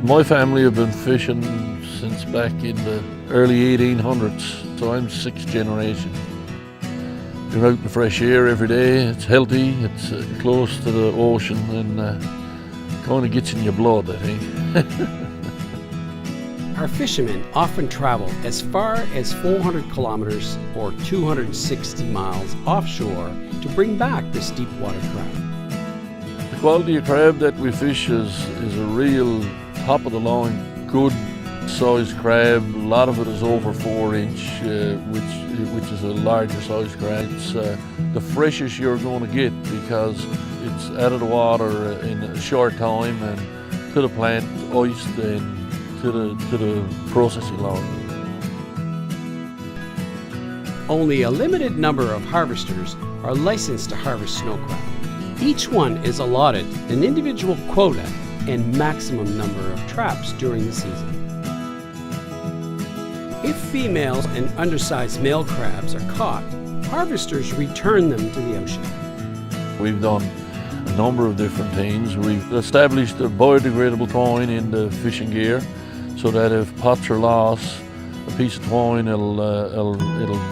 My family have been fishing since back in the early 1800s, so I'm sixth generation. You're out in the fresh air every day, it's healthy, it's close to the ocean, and kind of gets in your blood, I think. Our fishermen often travel as far as 400 kilometers or 260 miles offshore to bring back this deep water crab. The quality of crab that we fish is a real top of the line, good size crab. A lot of it is over 4-inch, which is a larger size crab. It's the freshest you're going to get because it's out of the water in a short time and to the plant, iced, and to the processing line. Only a limited number of harvesters are licensed to harvest snow crab. Each one is allotted an individual quota and maximum number of traps during the season. If females and undersized male crabs are caught, harvesters return them to the ocean. We've done a number of different things. We've established a biodegradable twine in the fishing gear so that if pots are lost, a piece of twine it'll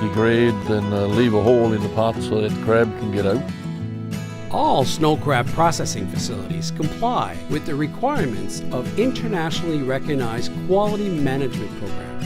degrade and leave a hole in the pot so that the crab can get out. All snow crab processing facilities comply with the requirements of internationally recognized quality management programs.